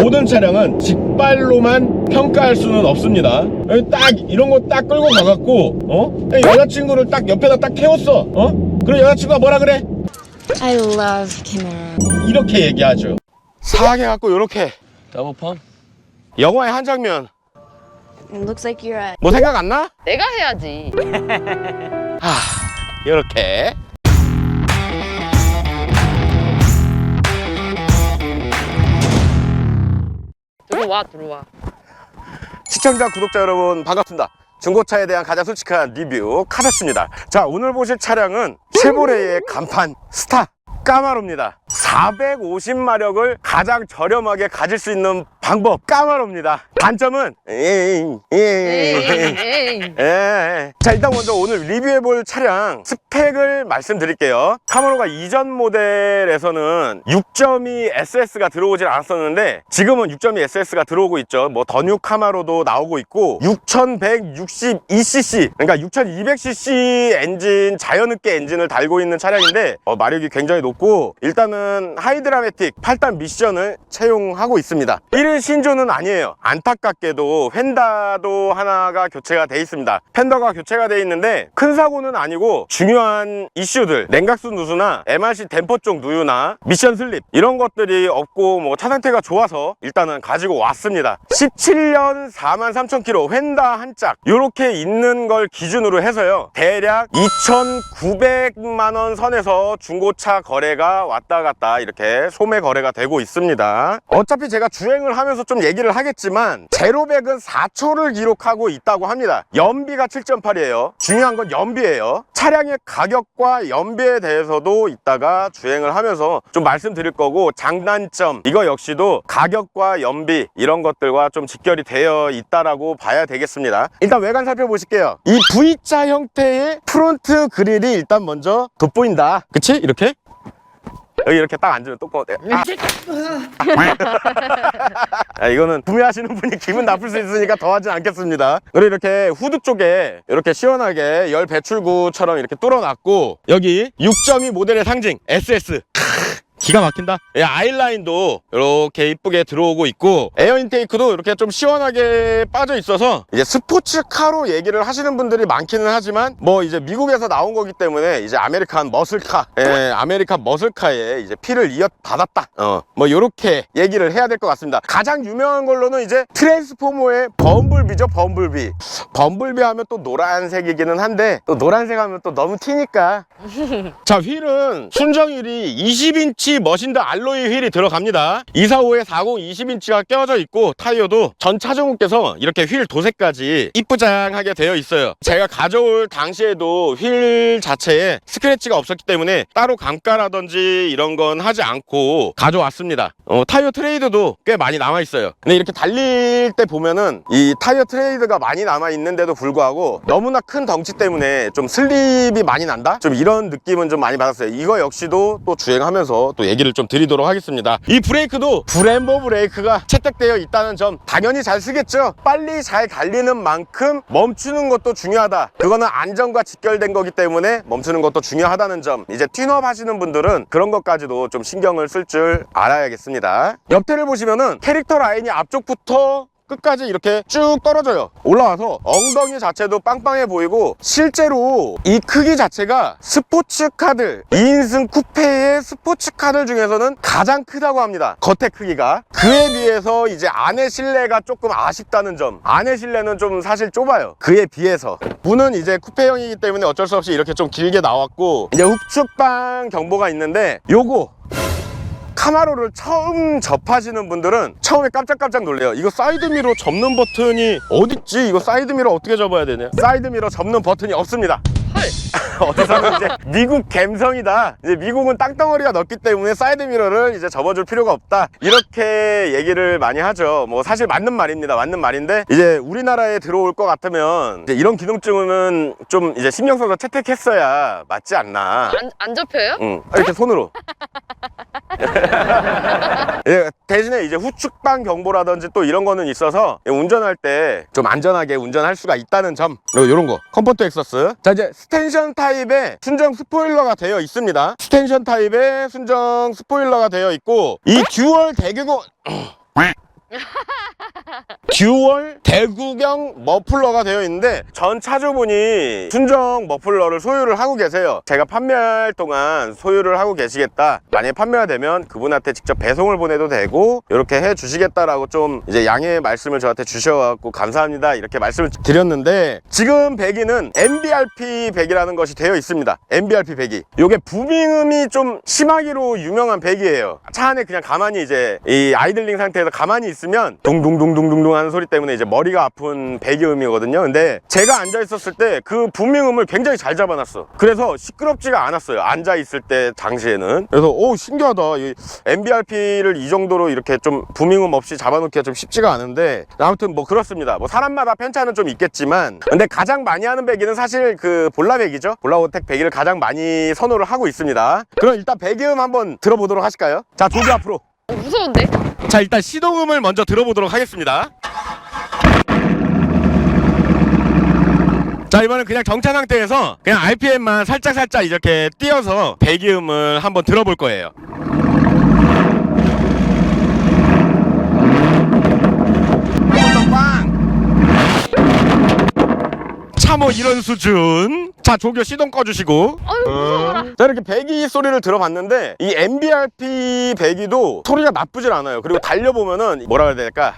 모든 차량은 직발로만 평가할 수는 없습니다. 딱 이런 거 딱 끌고 가갖고 여자친구를 딱 옆에다 딱 태웠어. 그럼 여자친구가 뭐라 그래? I love camera. 이렇게 얘기하죠. 사하게 갖고 요렇게 더블 펌? 영화의 한 장면 It looks like you're at. 뭐 생각 안 나? 내가 해야지. 요렇게 들어와. 시청자, 구독자 여러분 반갑습니다. 중고차에 대한 가장 솔직한 리뷰 카다스입니다. 자, 오늘 보실 차량은 쉐보레의 간판 스타 까마로입니다. 450마력을 가장 저렴하게 가질 수 있는 방법 까마로입니다. 단점은 자, 일단 먼저 오늘 리뷰해볼 차량 스펙을 말씀드릴게요. 카마로가 이전 모델에서는 6.2 SS가 들어오질 않았었는데 지금은 6.2 SS가 들어오고 있죠. 뭐 더 뉴 카마로도 나오고 있고 6162cc 그러니까 6200cc 엔진, 자연흡기 엔진을 달고 있는 차량인데 마력이 굉장히 높고 일단은 하이드라매틱 8단 미션을 채용하고 있습니다. 1일 신조는 아니에요. 안타깝게도 휀다도 하나가 교체가 돼 있습니다. 펜더가 교체가 돼 있는데 큰 사고는 아니고 중요한 이슈들, 냉각수 누수나 MRC 댐퍼 쪽 누유나 미션 슬립 이런 것들이 없고 뭐 차 상태가 좋아서 일단은 가지고 왔습니다. 17년 43,000km 휀다 한 짝 이렇게 있는 걸 기준으로 해서요, 대략 2,900만원 선에서 중고차 거래가 왔다 갔다 이렇게 소매 거래가 되고 있습니다. 어차피 제가 주행을 하면서 좀 얘기를 하겠지만 제로백은 4초를 기록하고 있다고 합니다. 연비가 7.8이에요 중요한 건 연비예요. 차량의 가격과 연비에 대해서도 이따가 주행을 하면서 좀 말씀드릴 거고, 장단점 이거 역시도 가격과 연비 이런 것들과 좀 직결이 되어 있다라고 봐야 되겠습니다. 일단 외관 살펴보실게요. 이 V자 형태의 프론트 그릴이 일단 먼저 돋보인다. 그치? 이렇게 여기 이렇게 딱 앉으면 똑같아요. 이거는 구매하시는 분이 기분 나쁠 수 있으니까 더 하진 않겠습니다. 그리고 이렇게 후드 쪽에 이렇게 시원하게 열 배출구처럼 이렇게 뚫어놨고, 여기 6.2 모델의 상징 SS 기가 막힌다. 아이라인도 이렇게 이쁘게 들어오고 있고, 에어 인테이크도 이렇게 좀 시원하게 빠져 있어서 이제 스포츠카로 얘기를 하시는 분들이 많기는 하지만 뭐 이제 미국에서 나온 거기 때문에 이제 아메리칸 머슬카에 이제 피를 이어받았다, 뭐 요렇게 얘기를 해야 될 것 같습니다. 가장 유명한 걸로는 이제 트랜스포머의 범블비죠. 범블비 하면 또 노란색이기는 한데 또 노란색 하면 또 너무 튀니까 자, 휠은 순정 휠이 20인치 머신드 알로이 휠이 들어갑니다. 245에 40 20인치가 껴져 있고, 타이어도 전 차종국께서 이렇게 휠 도색까지 이쁘장하게 되어 있어요. 제가 가져올 당시에도 휠 자체에 스크래치가 없었기 때문에 따로 감가라든지 이런 건 하지 않고 가져왔습니다. 타이어 트레이드도 꽤 많이 남아 있어요. 근데 이렇게 달릴 때 보면은 이 타이어 트레이드가 많이 남아 있는데도 불구하고 너무나 큰 덩치 때문에 좀 슬립이 많이 난다? 좀 이런 느낌은 좀 많이 받았어요. 이거 역시도 또 주행하면서 또 얘기를 좀 드리도록 하겠습니다. 이 브레이크도 브렘보 브레이크가 채택되어 있다는 점 당연히 잘 쓰겠죠. 빨리 잘 달리는 만큼 멈추는 것도 중요하다. 그거는 안전과 직결된 거기 때문에 멈추는 것도 중요하다는 점, 이제 튠업 하시는 분들은 그런 것까지도 좀 신경을 쓸 줄 알아야겠습니다. 옆태를 보시면은 캐릭터 라인이 앞쪽부터 끝까지 이렇게 쭉 떨어져요. 올라와서 엉덩이 자체도 빵빵해 보이고, 실제로 이 크기 자체가 스포츠카들, 2인승 쿠페의 스포츠카들 중에서는 가장 크다고 합니다. 겉의 크기가. 그에 비해서 이제 안의 실내가 조금 아쉽다는 점. 안의 실내는 좀 사실 좁아요, 그에 비해서. 문은 이제 쿠페형이기 때문에 어쩔 수 없이 이렇게 좀 길게 나왔고, 이제 후측방 경보가 있는데, 요거 카마로를 처음 접하시는 분들은 처음에 깜짝깜짝 놀래요. 이거 사이드미러 접는 버튼이 어딨지? 이거 사이드미러 어떻게 접어야 되냐? 사이드미러 접는 버튼이 없습니다. 어디서는 이제 미국 갬성이다, 이제 미국은 땅덩어리가 넓기 때문에 사이드미러를 이제 접어줄 필요가 없다, 이렇게 얘기를 많이 하죠. 뭐 사실 맞는 말입니다. 맞는 말인데, 이제 우리나라에 들어올 것 같으면 이제 이런 기능증은 좀 이제 신경 써서 채택했어야 맞지 않나. 안 접혀요? 응, 이렇게 손으로. 예, 대신에 이제 후측방 경보라든지 또 이런 거는 있어서 운전할 때 좀 안전하게 운전할 수가 있다는 점. 그리고 이런 거 컴포트 엑서스. 자, 이제 스텐션 타입의 순정 스포일러가 되어 있습니다. 스텐션 타입의 순정 스포일러가 되어 있고, 이 듀얼 대규모 듀얼 대구경 머플러가 되어 있는데 전 차주분이 순정 머플러를 소유를 하고 계세요. 제가 판매할 동안 소유를 하고 계시겠다, 만약에 판매가 되면 그분한테 직접 배송을 보내도 되고 이렇게 해 주시겠다라고 좀 이제 양해의 말씀을 저한테 주셔갖고 감사합니다 이렇게 말씀을 드렸는데, 지금 배기는 MBRP 배기라는 것이 되어 있습니다. MBRP 배기, 요게 부밍음이 좀 심하기로 유명한 배기예요. 차 안에 그냥 가만히 이제 이 아이들링 상태에서 가만히 있으면 둥둥둥둥둥둥 하는 소리 때문에 이제 머리가 아픈 배기음이거든요. 근데 제가 앉아 있었을 때 그 부밍음을 굉장히 잘 잡아놨어. 그래서 시끄럽지가 않았어요, 앉아 있을 때 당시에는. 그래서 오, 신기하다. 이 MBRP를 이 정도로 이렇게 좀 부밍음 없이 잡아놓기가 좀 쉽지가 않은데, 아무튼 뭐 그렇습니다. 뭐 사람마다 편차는 좀 있겠지만, 근데 가장 많이 하는 배기는 사실 그 볼라 배기죠. 볼라오텍 배기를 가장 많이 선호를 하고 있습니다. 그럼 일단 배기음 한번 들어보도록 하실까요? 자, 조기 앞으로. 무서운데? 자, 일단 시동음을 먼저 들어보도록 하겠습니다. 자, 이번엔 그냥 정차 상태에서 그냥 RPM만 살짝살짝 이렇게 띄어서 배기음을 한번 들어볼 거예요. 차 뭐 이런 수준. 자, 조교 시동 꺼주시고. 아유, 무서워라. 자, 이렇게 배기 소리를 들어봤는데 이 MBRP 배기도 소리가 나쁘질 않아요. 그리고 달려보면은 뭐라 해야 될까,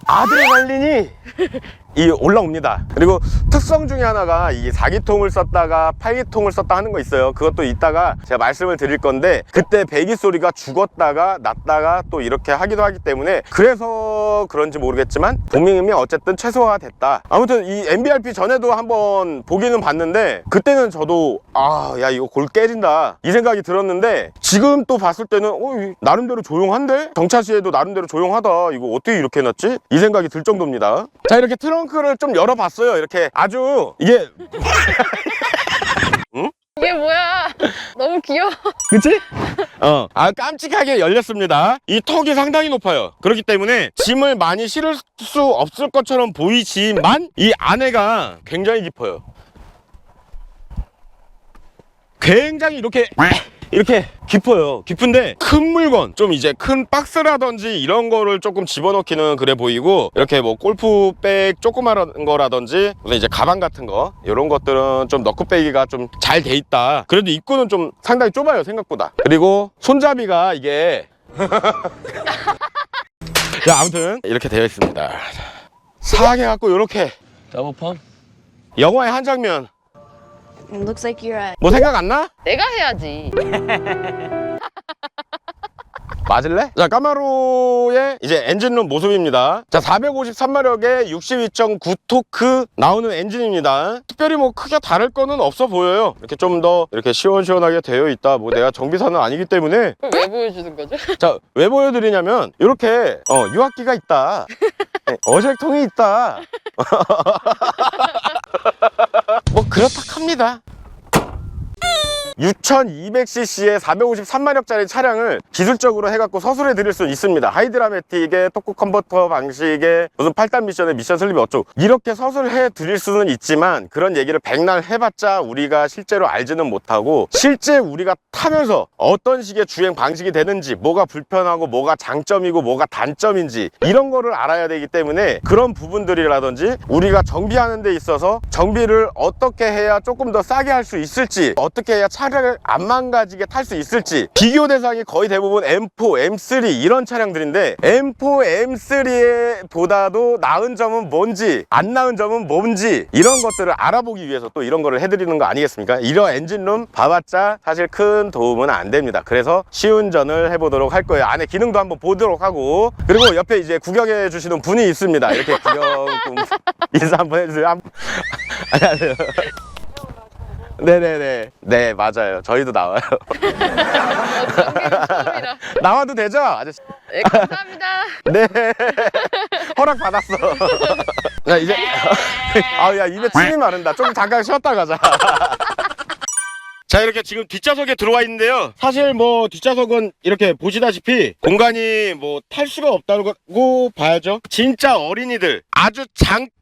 아드레날린이 이 올라옵니다. 그리고 특성 중에 하나가 이 4기통을 썼다가 8기통을 썼다 하는 거 있어요. 그것도 이따가 제가 말씀을 드릴 건데, 그때 배기 소리가 죽었다가 났다가 또 이렇게 하기도 하기 때문에 그래서 그런지 모르겠지만 부밍음이 어쨌든 최소화가 됐다. 아무튼 이 MBRP 전에도 한번 보기는 봤는데 그때는 저도 야 이거 골 깨진다 이 생각이 들었는데, 지금 또 봤을 때는 나름대로 조용한데? 정차 시에도 나름대로 조용하다, 이거 어떻게 이렇게 해놨지? 이 생각이 들 정도입니다. 자, 이렇게 트렁크를 좀 열어봤어요. 이렇게 아주 이게 응? 이게 뭐야? 너무 귀여워. 그치? 깜찍하게 열렸습니다. 이 턱이 상당히 높아요. 그렇기 때문에 짐을 많이 실을 수 없을 것처럼 보이지만 이 안에가 굉장히 깊어요. 굉장히 이렇게 깊어요. 깊은데 큰 물건, 좀 이제 큰 박스라든지 이런 거를 조금 집어넣기는 그래 보이고, 이렇게 뭐 골프백 조그마한 거라든지 이제 가방 같은 거 이런 것들은 좀 넣고 빼기가 좀 잘 돼 있다. 그래도 입구는 좀 상당히 좁아요, 생각보다. 그리고 손잡이가 이게 자, 아무튼 이렇게 되어 있습니다. 사하게 갖고 이렇게 더블펌? 영화의 한 장면 It looks like you're at. 뭐 생각 안 나? 내가 해야지. 맞을래? 자, 까마로의 이제 엔진룸 모습입니다. 자, 453마력에 62.9 토크 나오는 엔진입니다. 특별히 뭐 크게 다를 거는 없어 보여요. 이렇게 좀 더 이렇게 시원시원하게 되어 있다. 뭐 내가 정비사는 아니기 때문에. 그걸 왜 보여주는 거죠? 자, 왜 보여드리냐면 이렇게 유압기가 있다, 어절통이 있다, 뭐 그렇다 합니다. 6200cc의 453마력짜리 차량을 기술적으로 해갖고 서술해 드릴 수 있습니다. 하이드라매틱의 토크 컨버터 방식의 무슨 8단 미션의 미션 슬립이 어쩌고 이렇게 서술해 드릴 수는 있지만, 그런 얘기를 백날 해봤자 우리가 실제로 알지는 못하고, 실제 우리가 타면서 어떤 식의 주행 방식이 되는지, 뭐가 불편하고 뭐가 장점이고 뭐가 단점인지 이런 거를 알아야 되기 때문에, 그런 부분들이라든지 우리가 정비하는 데 있어서 정비를 어떻게 해야 조금 더 싸게 할 수 있을지, 어떻게 해야 차를 안 망가지게 탈 수 있을지, 비교 대상이 거의 대부분 M4, M3 이런 차량들인데, M4, M3에 보다도 나은 점은 뭔지 안 나은 점은 뭔지 이런 것들을 알아보기 위해서 또 이런 거를 해드리는 거 아니겠습니까? 이런 엔진룸 봐봤자 사실 큰 도움은 안 됩니다. 그래서 시운전을 해보도록 할 거예요. 안에 기능도 한번 보도록 하고, 그리고 옆에 이제 구경해 주시는 분이 있습니다. 이렇게 구경 좀 인사 한번 해주세요. 안녕하세요. 네네네. 네, 맞아요. 저희도 나와요. 처음이라. 나와도 되죠? 아저씨. 네, 감사합니다. 네. 허락 받았어. 야, 이제. 야, 입에 침이 마른다. 좀 잠깐 쉬었다 가자. 자, 이렇게 지금 뒷좌석에 들어와 있는데요. 사실 뭐 뒷좌석은 이렇게 보시다시피 공간이 뭐 탈 수가 없다고 봐야죠. 진짜 어린이들, 아주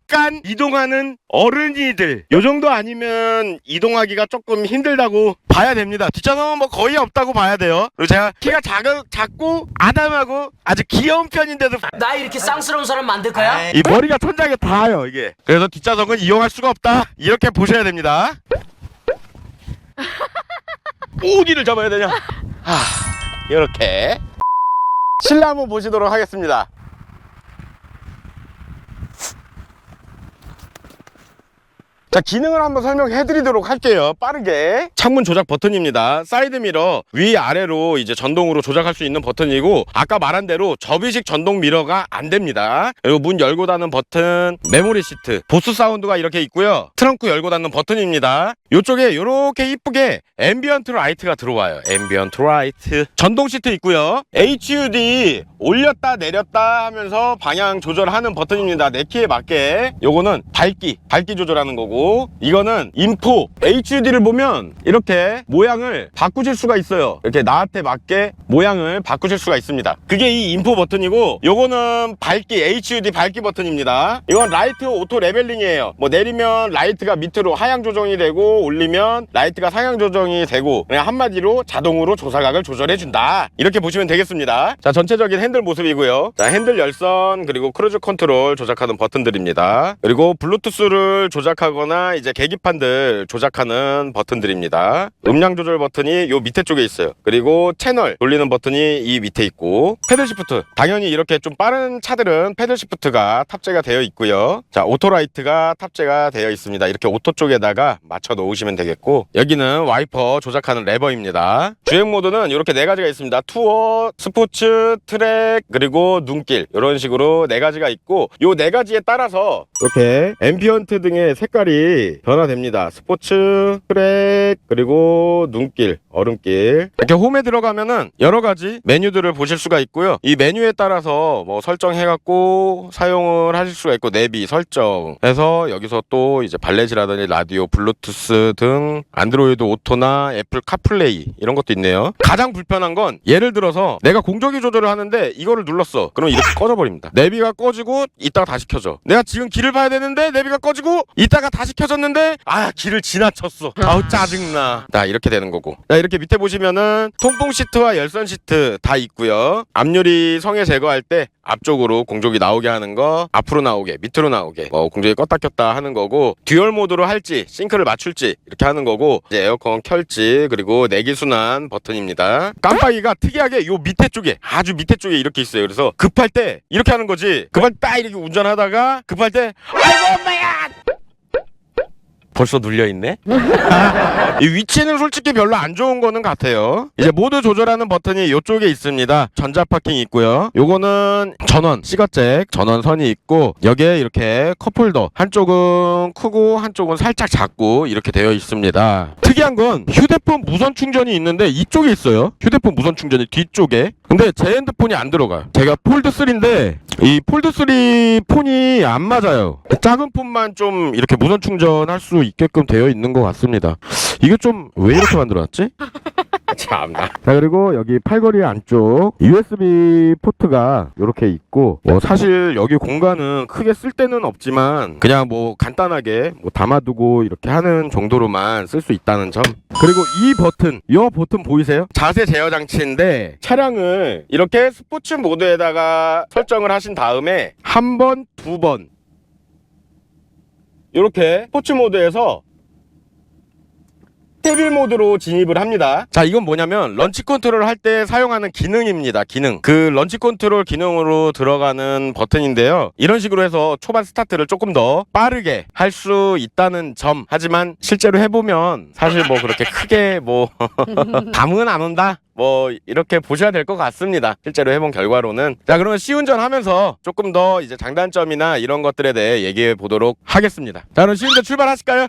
잠깐 이동하는 어른이들 요 정도 아니면 이동하기가 조금 힘들다고 봐야 됩니다. 뒷좌석은 뭐 거의 없다고 봐야 돼요. 그리고 제가 키가 작고 아담하고 아주 귀여운 편인데도 나 이렇게 쌍스러운 사람 만들 거야? 이 머리가 천장에 닿아요 이게. 그래서 뒷좌석은 이용할 수가 없다 이렇게 보셔야 됩니다. 어디를 잡아야 되냐. 이렇게 실내 한번 보시도록 하겠습니다. 자, 기능을 한번 설명해 드리도록 할게요. 빠르게. 창문 조작 버튼입니다. 사이드미러 위아래로 이제 전동으로 조작할 수 있는 버튼이고, 아까 말한 대로 접이식 전동 미러가 안 됩니다. 그리고 문 열고 닫는 버튼, 메모리 시트, 보스 사운드가 이렇게 있고요. 트렁크 열고 닫는 버튼입니다. 이쪽에 이렇게 이쁘게 앰비언트 라이트가 들어와요. 앰비언트 라이트. 전동 시트 있고요. HUD 올렸다 내렸다 하면서 방향 조절하는 버튼입니다. 내 키에 맞게. 요거는 밝기 조절하는 거고, 이거는 인포. HUD를 보면 이렇게 모양을 바꾸실 수가 있어요. 이렇게 나한테 맞게 모양을 바꾸실 수가 있습니다. 그게 이 인포 버튼이고, 요거는 밝기, HUD 밝기 버튼입니다. 이건 라이트 오토 레벨링이에요. 뭐 내리면 라이트가 밑으로 하향 조정이 되고, 올리면 라이트가 상향 조정이 되고, 그냥 한마디로 자동으로 조사각을 조절해 준다 이렇게 보시면 되겠습니다. 자, 전체적인 핸들 모습이고요. 자, 핸들 열선 그리고 크루즈 컨트롤 조작하는 버튼들입니다. 그리고 블루투스를 조작하거나 이제 계기판들 조작하는 버튼들입니다. 음량 조절 버튼이 요 밑에 쪽에 있어요. 그리고 채널 돌리는 버튼이 이 밑에 있고, 패들 시프트, 당연히 이렇게 좀 빠른 차들은 패들 시프트가 탑재가 되어 있고요. 자, 오토라이트가 탑재가 되어 있습니다. 이렇게 오토 쪽에다가 맞춰 놓으시면 되겠고, 여기는 와이퍼 조작하는 레버입니다. 주행 모드는 이렇게 네 가지가 있습니다. 투어, 스포츠, 트랙, 그리고 눈길, 이런 식으로 네 가지가 있고, 요 네 가지에 따라서 이렇게 앰비언트 등의 색깔이 변화됩니다. 스포츠, 트랙, 그리고 눈길, 얼음길. 이렇게 홈에 들어가면은 여러 가지 메뉴들을 보실 수가 있고요. 이 메뉴에 따라서 뭐 설정해갖고 사용을 하실 수가 있고, 내비 설정 해서 여기서 또 이제 발레지라든지 라디오, 블루투스 등 안드로이드 오토나 애플 카플레이 이런 것도 있네요. 가장 불편한 건, 예를 들어서 내가 공조기 조절을 하는데 이거를 눌렀어. 그러면 이렇게 꺼져버립니다. 내비가 꺼지고 이따가 다시 켜져. 내가 지금 길을 봐야 되는데 내비가 꺼지고 이따가 다시 켜졌는데 길을 지나쳤어. 아우 짜증나. 자, 이렇게 되는 거고. 자, 이렇게 밑에 보시면은 통풍 시트와 열선 시트 다 있고요. 앞유리 성에 제거할 때 앞쪽으로 공조기 나오게 하는 거, 앞으로 나오게, 밑으로 나오게, 뭐 공조기 껐다 켰다 하는 거고, 듀얼 모드로 할지 싱크를 맞출지 이렇게 하는 거고, 이제 에어컨 켤지, 그리고 내기 순환 버튼입니다. 깜빡이가 특이하게 요 밑에 쪽에, 아주 밑에 쪽에 이렇게 있어요. 그래서 급할 때 이렇게 하는 거지. 급할 때 딱 이렇게 운전하다가 급할 때 아이고 엄마야! 벌써 눌려있네? 이 위치는 솔직히 별로 안 좋은 거는 같아요. 이제 모드 조절하는 버튼이 이쪽에 있습니다. 전자파킹 있고요. 요거는 전원, 시거잭 전원선이 있고, 여기에 이렇게 컵홀더, 한쪽은 크고 한쪽은 살짝 작고 이렇게 되어 있습니다. 특이한 건 휴대폰 무선 충전이 있는데 이쪽에 있어요. 휴대폰 무선 충전이 뒤쪽에. 근데 제 핸드폰이 안 들어가요. 제가 폴드3인데 이 폴드3 폰이 안 맞아요. 작은 폰만 좀 이렇게 무선 충전할 수 있게끔 되어 있는 것 같습니다. 이게 좀 왜 이렇게 만들어놨지? 참나. 자, 그리고 여기 팔걸이 안쪽 USB 포트가 이렇게 있고, 뭐 사실 여기 공간은 크게 쓸 데는 없지만 그냥 뭐 간단하게 뭐 담아두고 이렇게 하는 정도로만 쓸 수 있다는 점. 그리고 이 버튼 보이세요? 자세 제어 장치인데, 차량을 이렇게 스포츠 모드에다가 설정을 하신 다음에 한 번, 두 번 이렇게 스포츠 모드에서 스테빌 모드로 진입을 합니다. 자, 이건 뭐냐면 런치 컨트롤 할 때 사용하는 기능입니다. 기능. 그 런치 컨트롤 기능으로 들어가는 버튼인데요. 이런 식으로 해서 초반 스타트를 조금 더 빠르게 할 수 있다는 점. 하지만 실제로 해보면 사실 뭐 그렇게 크게 뭐 감은 안 온다, 뭐 이렇게 보셔야 될 것 같습니다. 실제로 해본 결과로는. 자, 그러면 시운전 하면서 조금 더 이제 장단점이나 이런 것들에 대해 얘기해 보도록 하겠습니다. 자, 그럼 시운전 출발하실까요?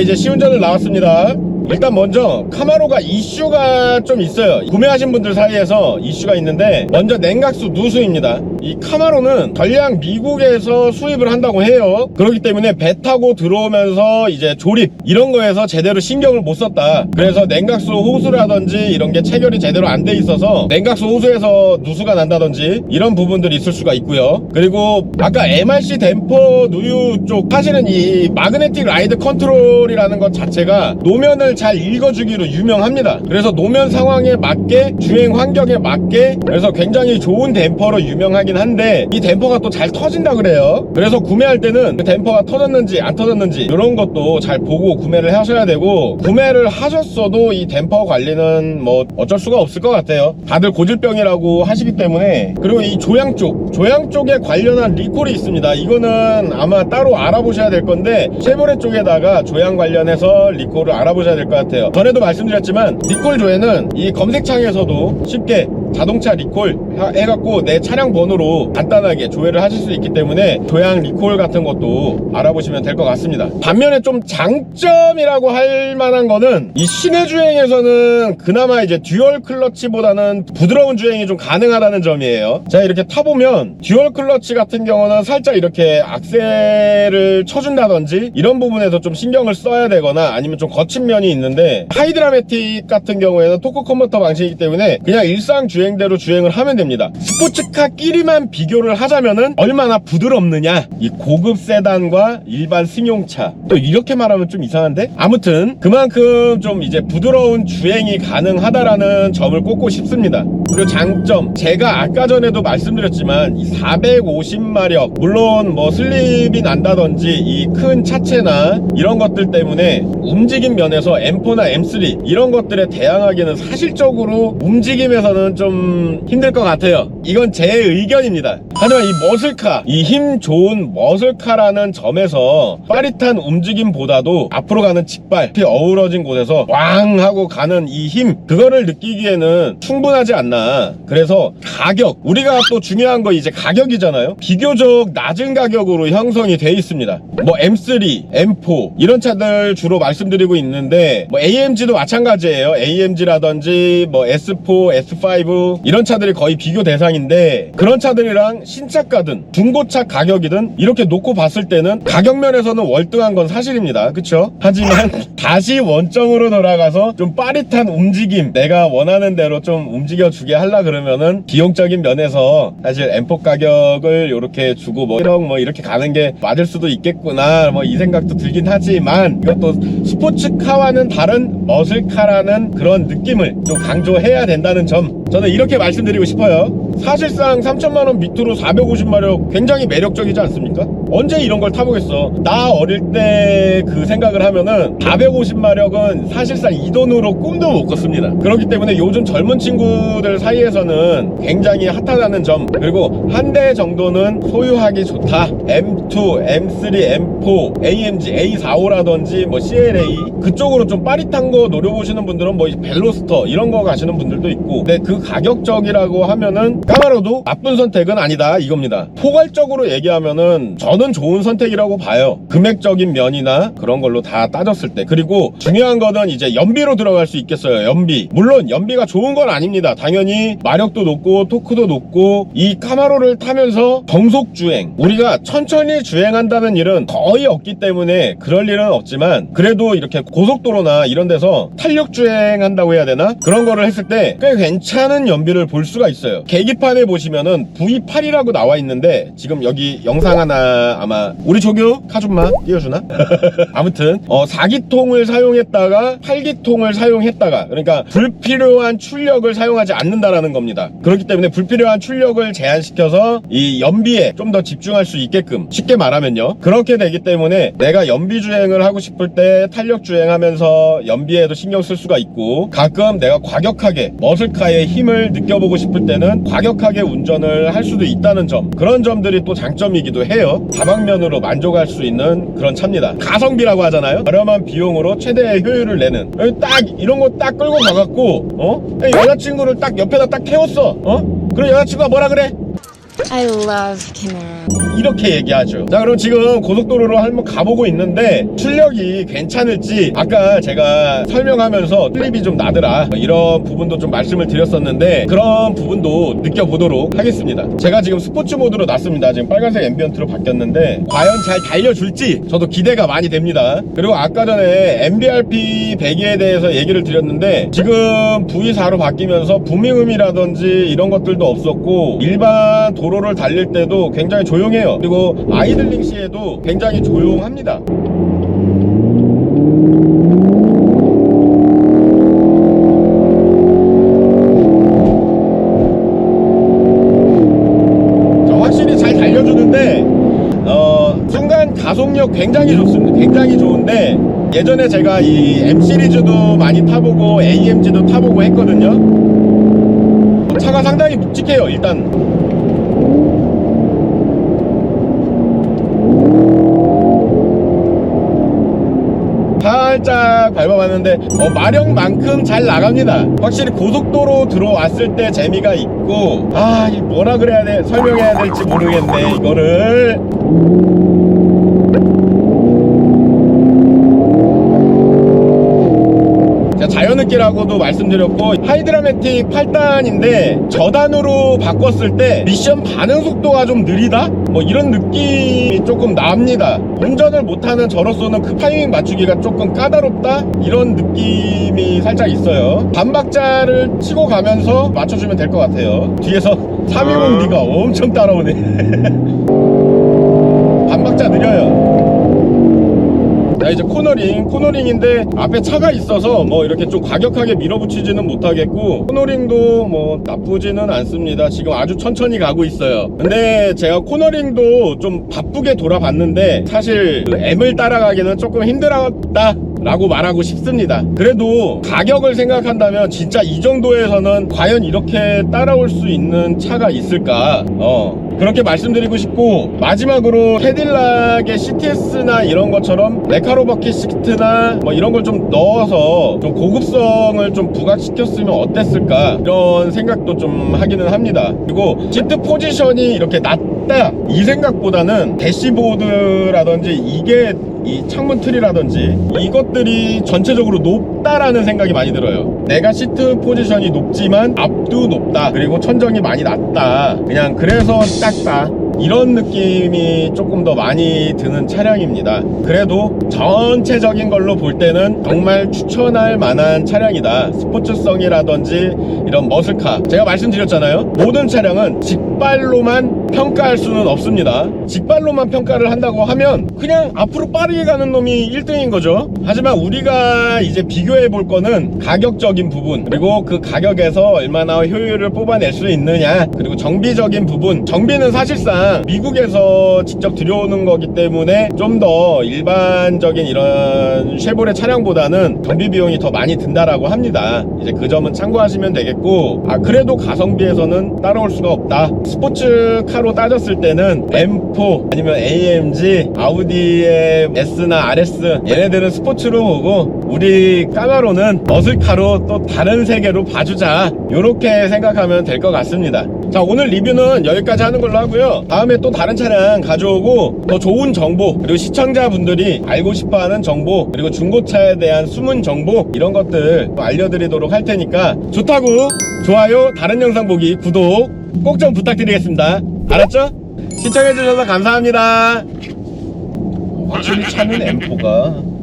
이제 시운전을 나왔습니다. 일단 먼저 카마로가 이슈가 좀 있어요. 구매하신 분들 사이에서 이슈가 있는데, 먼저 냉각수 누수입니다. 이 카마로는 전량 미국에서 수입을 한다고 해요. 그렇기 때문에 배 타고 들어오면서 이제 조립 이런 거에서 제대로 신경을 못 썼다. 그래서 냉각수 호수라든지 이런 게 체결이 제대로 안 돼 있어서 냉각수 호수에서 누수가 난다든지 이런 부분들이 있을 수가 있고요. 그리고 아까 MRC 댐퍼 누유 쪽 하시는 이 마그네틱 라이드 컨트롤이라는 것 자체가 노면을 잘 읽어주기로 유명합니다. 그래서 노면 상황에 맞게, 주행 환경에 맞게, 그래서 굉장히 좋은 댐퍼로 유명하긴 한데, 이 댐퍼가 또 잘 터진다 그래요. 그래서 구매할 때는 그 댐퍼가 터졌는지 안 터졌는지 이런 것도 잘 보고 구매를 하셔야 되고, 구매를 하셨어도 이 댐퍼 관리는 뭐 어쩔 수가 없을 것 같아요. 다들 고질병이라고 하시기 때문에. 그리고 이 조향 쪽에 관련한 리콜이 있습니다. 이거는 아마 따로 알아보셔야 될 건데, 쉐보레 쪽에다가 조향 관련해서 리콜을 알아보셔야 될 것 같아요. 전에도 말씀드렸지만 리콜 조회는 이 검색창에서도 쉽게 자동차 리콜 해갖고 내 차량 번호로 간단하게 조회를 하실 수 있기 때문에 조향 리콜 같은 것도 알아보시면 될 것 같습니다. 반면에 좀 장점이라고 할 만한 거는, 이 시내 주행에서는 그나마 이제 듀얼 클러치보다는 부드러운 주행이 좀 가능하다는 점이에요. 자, 이렇게 타보면 듀얼 클러치 같은 경우는 살짝 이렇게 악셀을 쳐준다든지 이런 부분에서 좀 신경을 써야 되거나, 아니면 좀 거친 면이 있는데, 하이드라매틱 같은 경우에는 토크 컨버터 방식이기 때문에 그냥 일상 주행대로 주행을 하면 됩니다. 스포츠카끼리만 비교를 하자면은 얼마나 부드럽느냐, 이 고급 세단과 일반 승용차, 또 이렇게 말하면 좀 이상한데, 아무튼 그만큼 좀 이제 부드러운 주행이 가능하다라는 점을 꼽고 싶습니다. 그리고 장점, 제가 아까 전에도 말씀드렸지만 이 450마력, 물론 뭐 슬립이 난다든지 이 큰 차체나 이런 것들 때문에 움직임 면에서 M4나 M3 이런 것들에 대항하기는 사실적으로 움직임에서는 좀 힘들 것 같아요. 이건 제 의견입니다. 하지만 이 머슬카, 이 힘 좋은 머슬카라는 점에서 빠릿한 움직임보다도 앞으로 가는 직발, 어우러진 곳에서 왕 하고 가는 이 힘, 그거를 느끼기에는 충분하지 않나. 그래서 가격, 우리가 또 중요한 거 이제 가격이잖아요. 비교적 낮은 가격으로 형성이 돼 있습니다. 뭐 M3, M4 이런 차들 주로 말씀드리고 있는데, 뭐 AMG도 마찬가지예요. AMG라든지 뭐 S4, S5 이런 차들이 거의 비교 대상인데, 그런 차들이랑 신차가든 중고차 가격이든 이렇게 놓고 봤을 때는 가격 면에서는 월등한 건 사실입니다. 그쵸? 하지만 다시 원점으로 돌아가서 좀 빠릿한 움직임, 내가 원하는 대로 좀 움직여주게 하려 그러면은 비용적인 면에서 사실 M4 가격을 이렇게 주고 뭐 1억 뭐 이렇게 가는 게 맞을 수도 있겠구나, 뭐 이 생각도 들긴 하지만, 이것도 스포츠카와는 다른 머슬카라는 그런 느낌을 좀 강조해야 된다는 점, 저는 이렇게 말씀드리고 싶어요. 사실상 3천만원 밑으로 450마력 굉장히 매력적이지 않습니까? 언제 이런 걸 타보겠어. 나 어릴 때 그 생각을 하면은 450마력은 사실상 이 돈으로 꿈도 못 꿨습니다. 그렇기 때문에 요즘 젊은 친구들 사이에서는 굉장히 핫하다는 점, 그리고 한 대 정도는 소유하기 좋다. M2, M3, M4, AMG, A45라든지 뭐 CLA 그쪽으로 좀 빠릿한 거 노려보시는 분들은 뭐 벨로스터 이런 거 가시는 분들도 있고, 근데 그 가격적이라고 하면은 까마로도 나쁜 선택은 아니다 이겁니다. 포괄적으로 얘기하면은 저는 좋은 선택이라고 봐요. 금액적인 면이나 그런 걸로 다 따졌을 때. 그리고 중요한 거는 이제 연비로 들어갈 수 있겠어요. 연비, 물론 연비가 좋은 건 아닙니다. 당연히 마력도 높고 토크도 높고, 이 카마로를 타면서 정속 주행, 우리가 천천히 주행한다는 일은 거의 없기 때문에 그럴 일은 없지만, 그래도 이렇게 고속도로나 이런 데서 탄력 주행한다고 해야 되나? 그런 거를 했을 때 꽤 괜찮은 연비를 볼 수가 있어요. 계기판에 보시면은 V8이라고 나와 있는데, 지금 여기 영상 하나 아마 우리 조교 카줌마 띄워주나? 아무튼 4기통을 사용했다가 8기통을 사용했다가, 그러니까 불필요한 출력을 사용하지 않는다라는 겁니다. 그렇기 때문에 불필요한 출력을 제한시켜서 이 연비에 좀 더 집중할 수 있게끔, 쉽게 말하면요, 그렇게 되기 때문에 내가 연비 주행을 하고 싶을 때 탄력 주행하면서 연비에도 신경 쓸 수가 있고, 가끔 내가 과격하게 머슬카의 힘을 느껴보고 싶을 때는 과격하게 운전을 할 수도 있다는 점, 그런 점들이 또 장점이기도 해요. 다방면으로 만족할 수 있는 그런 차입니다. 가성비라고 하잖아요. 저렴한 비용으로 최대의 효율을 내는, 딱 이런 거 딱 끌고 가갖고 여자친구를 딱 옆에다 딱 태웠어. 그럼 여자친구가 뭐라 그래? I love Camaro. 이렇게 얘기하죠. 자, 그럼 지금 고속도로로 한번 가보고 있는데 출력이 괜찮을지 아까 제가 설명하면서 클립이 좀 나더라 이런 부분도 좀 말씀을 드렸었는데 그런 부분도 느껴보도록 하겠습니다. 제가 지금 스포츠 모드로 놨습니다. 지금 빨간색 앰비언트로 바뀌었는데 과연 잘 달려줄지 저도 기대가 많이 됩니다. 그리고 아까 전에 MBRP 배기에 대해서 얘기를 드렸는데 지금 V4로 바뀌면서 부밍음이라든지 이런 것들도 없었고 일반 도로를 달릴 때도 굉장히 조용해요. 그리고 아이들링 시에도 굉장히 조용합니다. 확실히 잘 달려주는데 순간 가속력 굉장히 좋습니다. 굉장히 좋은데 예전에 제가 이 M 시리즈도 많이 타보고 AMG도 타보고 했거든요. 차가 상당히 묵직해요. 일단 살짝 밟아봤는데 마력만큼 잘 나갑니다. 확실히 고속도로 들어왔을 때 재미가 있고 이 뭐라 그래야 돼 설명해야 될지 모르겠네 이거를. 자연흡기라고도 말씀드렸고 하이드라매틱 8단인데 저단으로 바꿨을 때 미션 반응 속도가 좀 느리다? 뭐 이런 느낌이 조금 납니다. 운전을 못하는 저로서는 그 타이밍 맞추기가 조금 까다롭다? 이런 느낌이 살짝 있어요. 반박자를 치고 가면서 맞춰주면 될 것 같아요. 뒤에서 320D가 엄청 따라오네. 반박자 느려요. 자, 이제 코너링인데 앞에 차가 있어서 뭐 이렇게 좀 과격하게 밀어붙이지는 못하겠고 코너링도 뭐 나쁘지는 않습니다. 지금 아주 천천히 가고 있어요. 근데 제가 코너링도 좀 바쁘게 돌아봤는데 사실 그 M을 따라가기는 조금 힘들었다 라고 말하고 싶습니다. 그래도 가격을 생각한다면 진짜 이 정도에서는 과연 이렇게 따라올 수 있는 차가 있을까 그렇게 말씀드리고 싶고, 마지막으로 캐딜락의 CTS나 이런 것처럼 레카로버킷 시트나 뭐 이런 걸 좀 넣어서 좀 고급성을 좀 부각시켰으면 어땠을까 이런 생각도 좀 하기는 합니다. 그리고 시트 포지션이 이렇게 낮다 이 생각보다는 대시보드라든지 이게 이 창문 틀이라든지 이것들이 전체적으로 높다라는 생각이 많이 들어요. 내가 시트 포지션이 높지만 앞도 높다, 그리고 천정이 많이 낮다, 그냥 그래서 작다, 이런 느낌이 조금 더 많이 드는 차량입니다. 그래도 전체적인 걸로 볼 때는 정말 추천할 만한 차량이다. 스포츠성이라든지 이런 머슬카, 제가 말씀드렸잖아요, 모든 차량은 직발로만 평가할 수는 없습니다. 직발로만 평가를 한다고 하면 그냥 앞으로 빠르게 가는 놈이 1등인 거죠. 하지만 우리가 이제 비교해 볼 거는 가격적인 부분, 그리고 그 가격에서 얼마나 효율을 뽑아낼 수 있느냐, 그리고 정비적인 부분. 정비는 사실상 미국에서 직접 들여오는 거기 때문에 좀 더 일반적인 이런 쉐보레 차량보다는 정비 비용이 더 많이 든다라고 합니다. 이제 그 점은 참고하시면 되겠고, 그래도 가성비에서는 따라올 수가 없다. 스포츠카로 따졌을 때는 M4 아니면 AMG, 아우디의 S나 RS, 얘네들은 스포츠로 보고 우리 까마로는 머슬카로 또 다른 세계로 봐주자, 요렇게 생각하면 될 것 같습니다. 자, 오늘 리뷰는 여기까지 하는 걸로 하고요. 다음에 또 다른 차량 가져오고 더 좋은 정보, 그리고 시청자분들이 알고 싶어하는 정보, 그리고 중고차에 대한 숨은 정보, 이런 것들 알려드리도록 할 테니까 좋다고 좋아요, 다른 영상 보기, 구독 꼭 좀 부탁드리겠습니다. 알았죠? 시청해주셔서 감사합니다. 확실히 차는 M4가